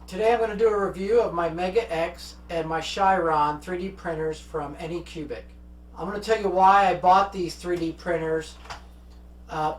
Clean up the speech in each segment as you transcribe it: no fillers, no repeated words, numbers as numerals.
Today I'm going to do a review of my Mega X and my CHIRON 3D printers from AnyCubic. I'm going to tell you why I bought these 3D printers.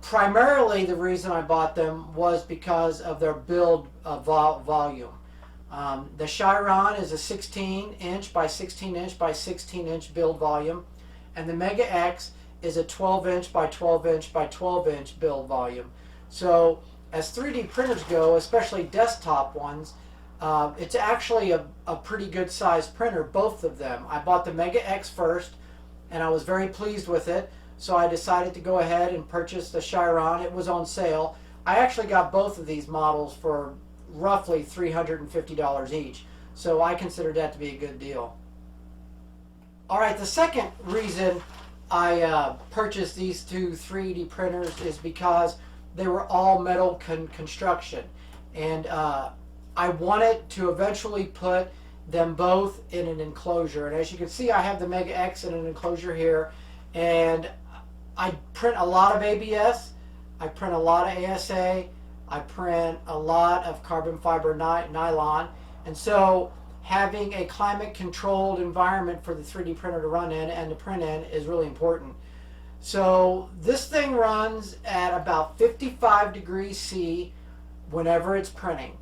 Primarily the reason I bought them was because of their build volume. The CHIRON is a 16 inch by 16 inch by 16 inch build volume, and the Mega X is a 12 inch by 12 inch by 12 inch build volume. So as 3D printers go, especially desktop ones, it's actually a pretty good sized printer, both of them. I bought the Mega X first and I was very pleased with it, so I decided to go ahead and purchase the CHIRON. It was on sale. I actually got both of these models for roughly $350 each, so I considered that to be a good deal. Alright, the second reason I purchased these two 3D printers is because they were all metal construction, and I wanted to eventually put them both in an enclosure. And as you can see, I have the Mega X in an enclosure here, and I print a lot of ABS, I print a lot of ASA, I print a lot of carbon fiber nylon, and so having a climate controlled environment for the 3D printer to run in and to print in is really important. So this thing runs at about 55 degrees C whenever it's printing.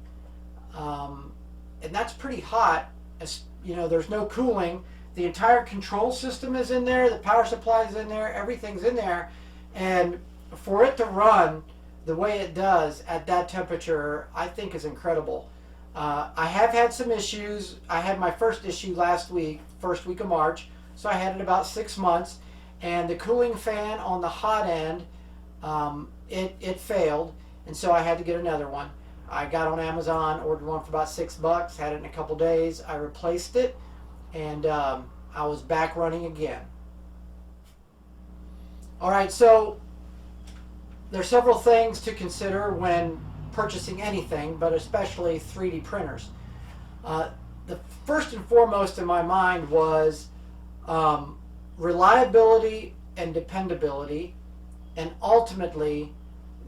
And that's pretty hot. As you know, there's no cooling. The entire control system is in there, the power supply is in there, everything's in there, and for it to run the way it does at that temperature, I think is incredible. I have had some issues. I had my first issue last week, first week of March, so I had it about 6 months, and the cooling fan on the hot end, it failed, and so I had to get another one. I got on Amazon, ordered one for about $6, had it in a couple days. I replaced it, and I was back running again. Alright, so there are several things to consider when purchasing anything, but especially 3D printers. The first and foremost in my mind was reliability and dependability, and ultimately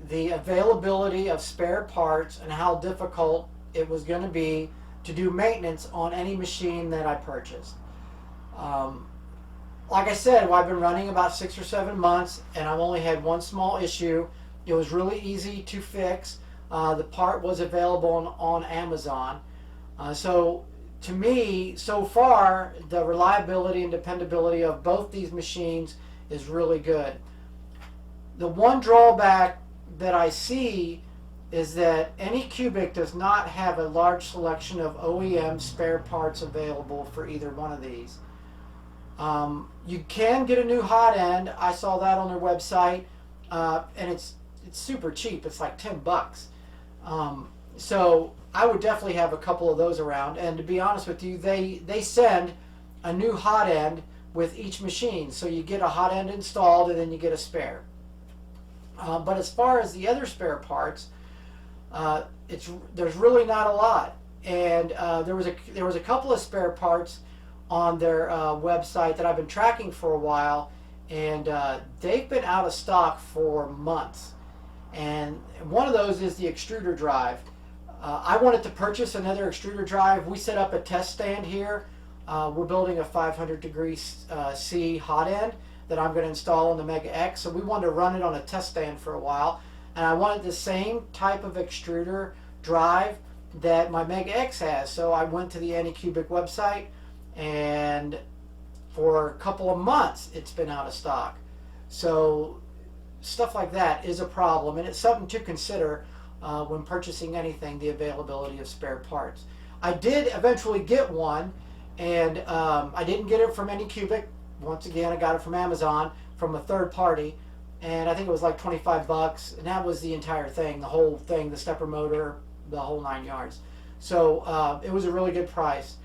the availability of spare parts and how difficult it was going to be to do maintenance on any machine that I purchased. Like I said, well, I've been running about 6 or 7 months, and I've only had one small issue. It was really easy to fix. The part was available on Amazon. So to me, so far, the reliability and dependability of both these machines is really good. The one drawback that I see is that AnyCubic does not have a large selection of OEM spare parts available for either one of these. You can get a new hot end. I saw that on their website, and it's super cheap. It's like $10. So I would definitely have a couple of those around. And to be honest with you, they send a new hot end with each machine. So you get a hot end installed, and then you get a spare. But as far as the other spare parts, there's really not a lot. And there was a couple of spare parts on their website that I've been tracking for a while, and they've been out of stock for months. And one of those is the extruder drive. I wanted to purchase another extruder drive. We set up a test stand here. We're building a 500 degrees C hot end that I'm going to install on the Mega X. So we wanted to run it on a test stand for a while, and I wanted the same type of extruder drive that my Mega X has. So I went to the AnyCubic website, and for a couple of months it's been out of stock. So stuff like that is a problem, and it's something to consider when purchasing anything, the availability of spare parts. I did eventually get one, and I didn't get it from AnyCubic. Once again, I got it from Amazon from a third party, and I think it was like $25, and that was the entire thing, the whole thing, the stepper motor, the whole 9 yards. So it was a really good price,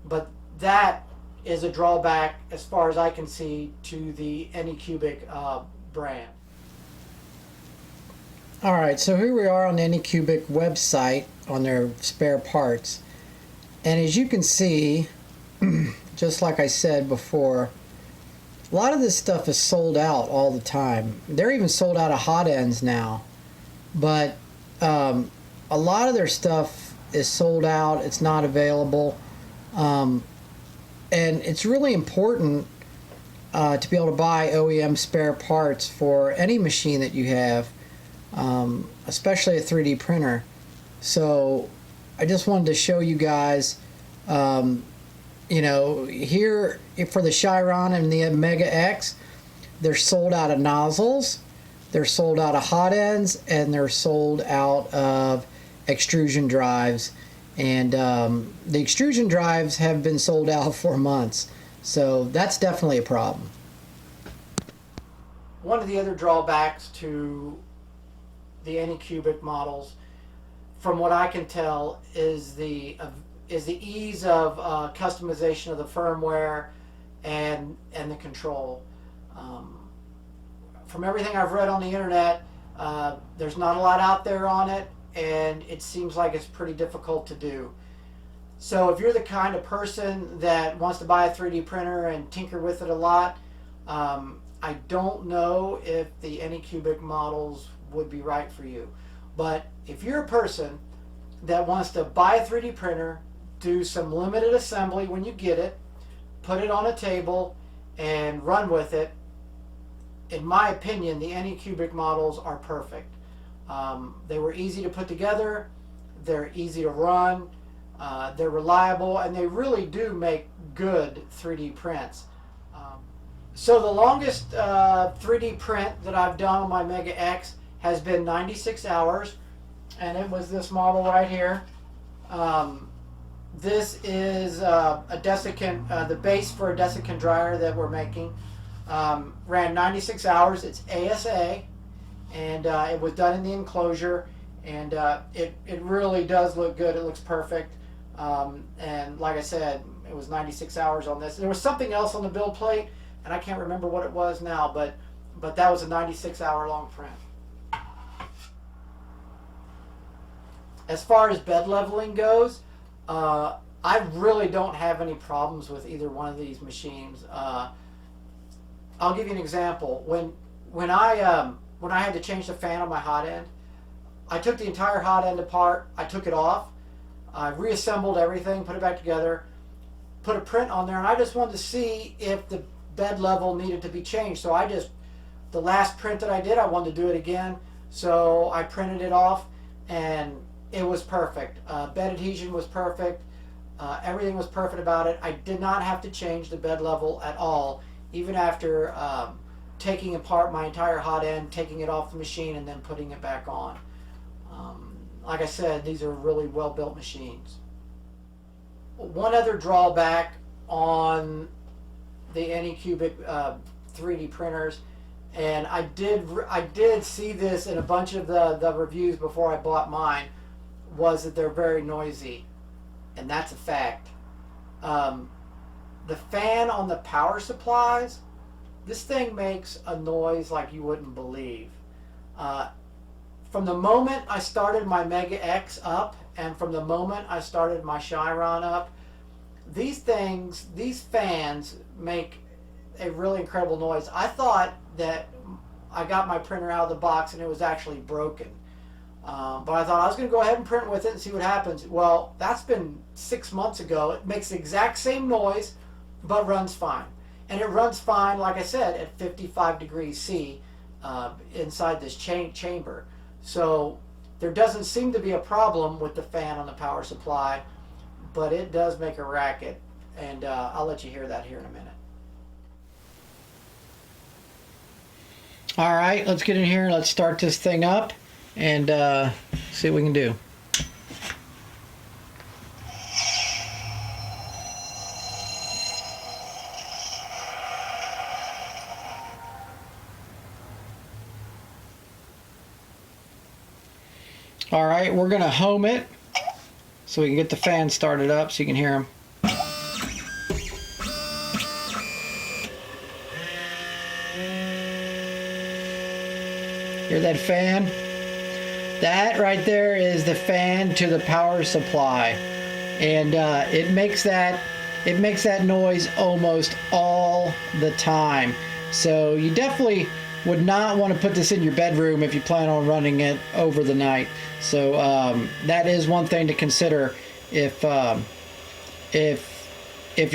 but that is a drawback as far as I can see to the AnyCubic brand. Alright, so here we are on the AnyCubic website on their spare parts, and as you can see, just like I said before, a lot of this stuff is sold out all the time. They're even sold out of hot ends now. But a lot of their stuff is sold out. It's not available. And it's really important to be able to buy OEM spare parts for any machine that you have, especially a 3D printer. So I just wanted to show you guys, you know, here for the CHIRON and the Mega X, they're sold out of nozzles, they're sold out of hot ends, and they're sold out of extrusion drives. And the extrusion drives have been sold out for months. So that's definitely a problem. One of the other drawbacks to the AnyCubic models, from what I can tell, is the ease of customization of the firmware and the control. From everything I've read on the internet, there's not a lot out there on it, and it seems like it's pretty difficult to do. So if you're the kind of person that wants to buy a 3D printer and tinker with it a lot, I don't know if the AnyCubic models would be right for you. But if you're a person that wants to buy a 3D printer, do some limited assembly when you get it, put it on a table, and run with it, in my opinion, the AnyCubic models are perfect. They were easy to put together, they're easy to run, they're reliable, and they really do make good 3D prints. So the longest 3D print that I've done on my Mega X has been 96 hours, and it was this model right here. This is a desiccant, the base for a desiccant dryer that we're making. Ran 96 hours. It's ASA, and it was done in the enclosure, and it really does look good. It looks perfect. And like I said, it was 96 hours on this. There was something else on the build plate, and I can't remember what it was now, but that was a 96-hour long print. As far as bed leveling goes, I really don't have any problems with either one of these machines. I'll give you an example. When I had to change the fan on my hot end, I took the entire hot end apart. I took it off. I reassembled everything, put it back together, put a print on there, and I just wanted to see if the bed level needed to be changed. So the last print that I did, I wanted to do it again. So I printed it off, and it was perfect. Bed adhesion was perfect. Everything was perfect about it. I did not have to change the bed level at all, even after taking apart my entire hot end, taking it off the machine, and then putting it back on. Like I said, these are really well-built machines. One other drawback on the AnyCubic 3D printers, and I did see this in a bunch of the reviews before I bought mine, was that they're very noisy, and that's a fact. The fan on the power supplies, this thing makes a noise like you wouldn't believe. From the moment I started my Mega X up, and from the moment I started my CHIRON up, these fans make a really incredible noise. I thought that I got my printer out of the box and it was actually broken. But I thought I was going to go ahead and print with it and see what happens. Well, that's been 6 months ago. It makes the exact same noise, but runs fine. And it runs fine, like I said, at 55 degrees C inside this chamber. So there doesn't seem to be a problem with the fan on the power supply, but it does make a racket. And I'll let you hear that here in a minute. All right, let's get in here and let's start this thing up and see what we can do. All right, we're gonna home it so we can get the fan started up so you can hear them. Hear that fan? That right there is the fan to the power supply, and it makes that noise almost all the time. So you definitely would not want to put this in your bedroom if you plan on running it over the night. So that is one thing to consider if you're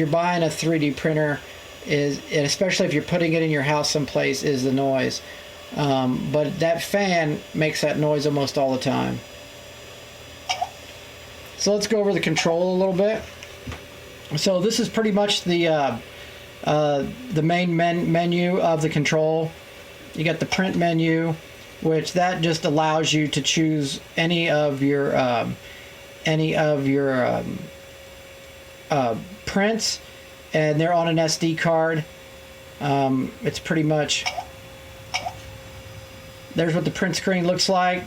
buying a 3D printer, and especially if you're putting it in your house someplace, is the noise. But that fan makes that noise almost all the time. So let's go over the control a little bit. So this is pretty much the main menu of the control. You got the print menu, which that just allows you to choose any of your prints, and they're on an SD card. It's pretty much, there's what the print screen looks like.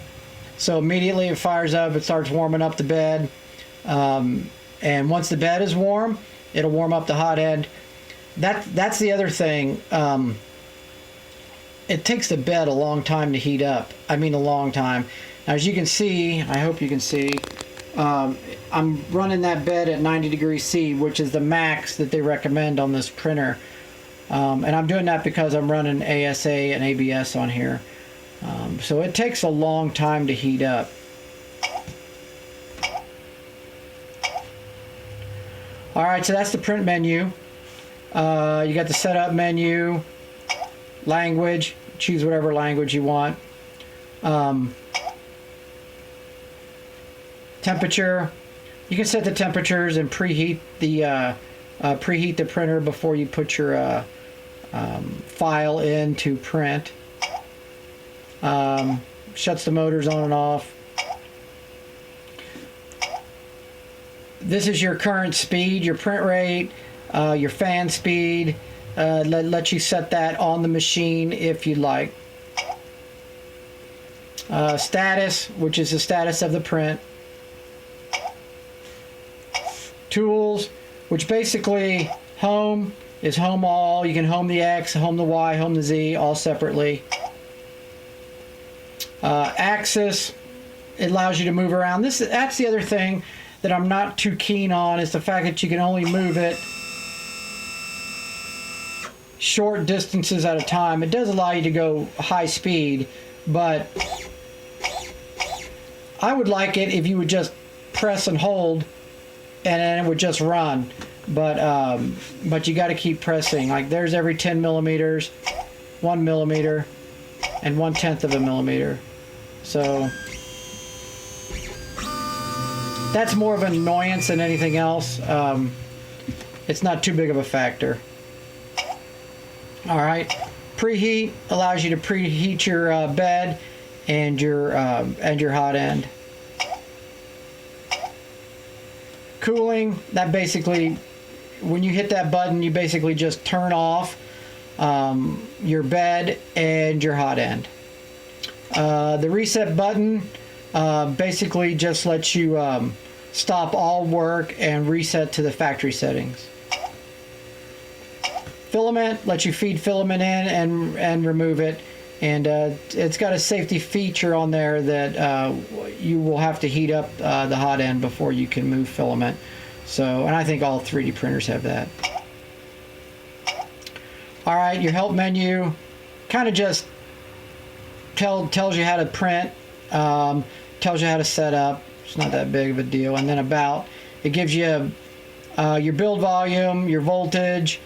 So immediately it fires up, it starts warming up the bed. And once the bed is warm, it'll warm up the hot end. That's the other thing. It takes the bed a long time to heat up. I mean, a long time. Now, as you can see, I hope you can see, I'm running that bed at 90 degrees C, which is the max that they recommend on this printer. And I'm doing that because I'm running ASA and ABS on here. So it takes a long time to heat up. Alright, so that's the print menu. You got the setup menu, language, choose whatever language you want. Temperature, you can set the temperatures and preheat the printer before you put your file in to print. Shuts the motors on and off. This is your current speed, your print rate, your fan speed. Let you set that on the machine if you'd like. Status, which is the status of the print. Tools, which basically home is home all. You can home the X, home the Y, home the Z, all separately. Axis, it allows you to move around. That's the other thing that I'm not too keen on, is the fact that you can only move it short distances at a time. It does allow you to go high speed, but I would like it if you would just press and hold and then it would just run. But you got to keep pressing. Like, there's every 10 millimeters, 1 millimeter, and 1/10 of a millimeter. So that's more of an annoyance than anything else. It's not too big of a factor. All right, preheat allows you to preheat your bed and your hot end. Cooling, that basically, when you hit that button, you basically just turn off your bed and your hot end. The reset button basically just lets you stop all work and reset to the factory settings. Filament lets you feed filament in and remove it, and it's got a safety feature on there that you will have to heat up the hot end before you can move filament. So, and I think all 3D printers have that. All right, your help menu kind of just tells you how to print, tells you how to set up. It's not that big of a deal. And then about, it gives you your build volume, your voltage,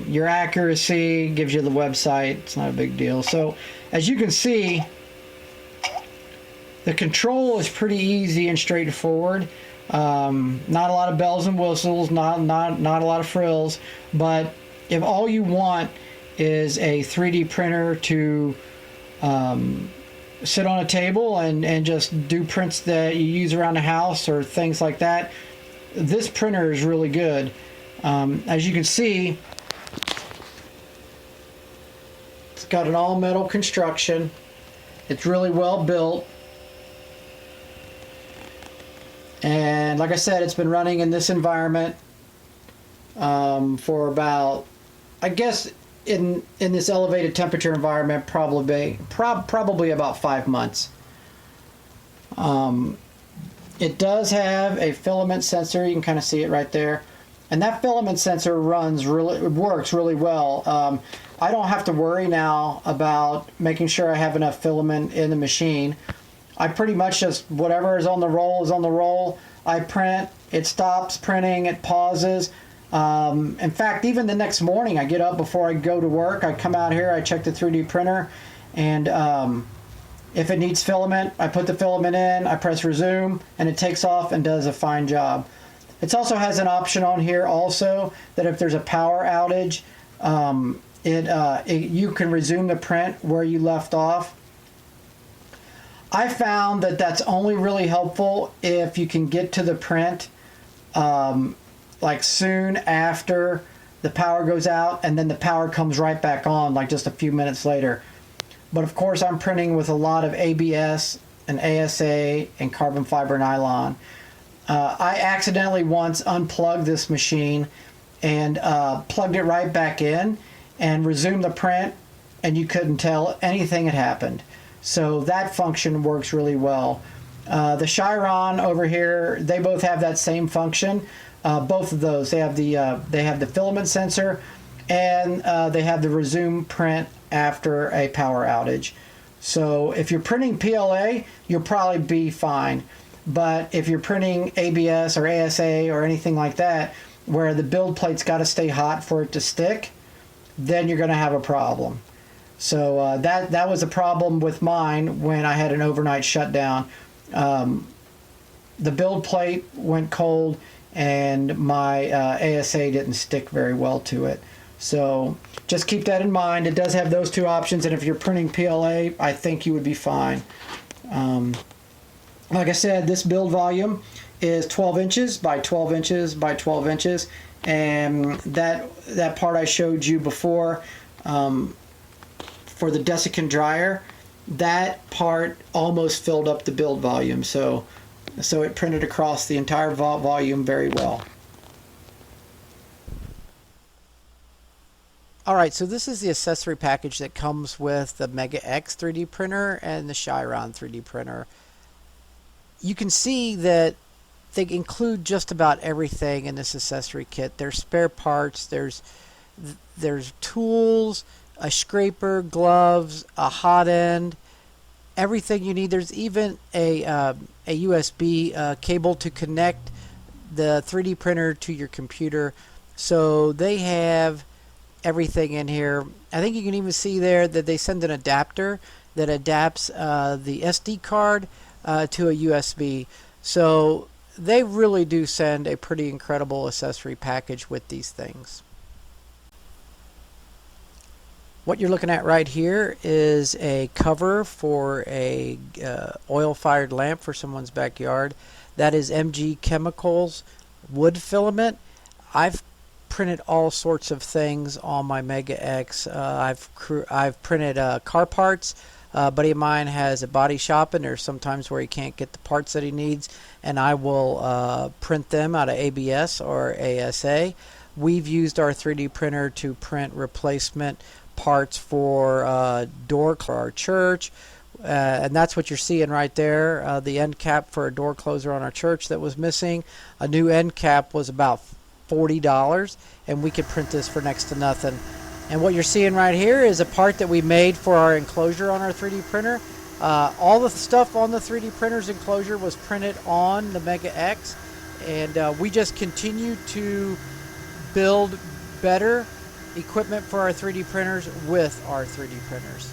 your accuracy, gives you the website. It's not a big deal. So as you can see, the control is pretty easy and straightforward. Not a lot of bells and whistles, not a lot of frills, but if all you want is a 3D printer to sit on a table and just do prints that you use around the house or things like that, this printer is really good. As you can see, it's got an all metal construction. It's really well built. And like I said, it's been running in this environment for about, I guess, in this elevated temperature environment, probably about 5 months. It does have a filament sensor. You can kind of see it right there, and that filament sensor works really well. I don't have to worry now about making sure I have enough filament in the machine. I pretty much just, whatever is on the roll is on the roll. I print, it stops printing, it pauses. In fact, even the next morning I get up before I go to work, I come out here, I check the 3D printer, and if it needs filament, I put the filament in, I press resume, and it takes off and does a fine job. It also has an option on here also that if there's a power outage, you can resume the print where you left off. I found that that's only really helpful if you can get to the print like soon after the power goes out, and then the power comes right back on like just a few minutes later. But of course I'm printing with a lot of ABS and ASA and carbon fiber nylon. I accidentally once unplugged this machine and plugged it right back in and resumed the print, and you couldn't tell anything had happened. So that function works really well. The CHIRON over here, they both have that same function. Both of those, they have the filament sensor, and they have the resume print after a power outage. So if you're printing PLA, you'll probably be fine. But if you're printing ABS or ASA or anything like that, where the build plate's got to stay hot for it to stick, then you're going to have a problem. So that was a problem with mine when I had an overnight shutdown. The build plate went cold, and my ASA didn't stick very well to it. So just keep that in mind. It does have those two options, and if you're printing PLA, I think you would be fine. Like I said, this build volume is 12 inches by 12 inches by 12 inches, and that part I showed you before for the desiccant dryer, that part almost filled up the build volume, so it printed across the entire volume very well. Alright, so this is the accessory package that comes with the Mega X 3D printer and the CHIRON 3D printer. You can see that they include just about everything in this accessory kit. There's spare parts, there's tools, a scraper, gloves, a hot end, everything you need. There's even a USB cable to connect the 3D printer to your computer. So they have everything in here. I think you can even see there that they send an adapter that adapts the SD card to a USB. So they really do send a pretty incredible accessory package with these things. What you're looking at right here is a cover for a oil-fired lamp for someone's backyard. That is MG Chemicals wood filament. I've printed all sorts of things on my Mega X. I've printed car parts. A buddy of mine has a body shop, and there's sometimes where he can't get the parts that he needs, and I will print them out of ABS or ASA. We've used our 3D printer to print replacement parts for door for our church, and that's what you're seeing right there, the end cap for a door closer on our church that was missing. A new end cap was about $40, and we could print this for next to nothing. And what you're seeing right here is a part that we made for our enclosure on our 3D printer. All the stuff on the 3D printer's enclosure was printed on the Mega X, and we just continue to build better equipment for our 3D printers with our 3D printers.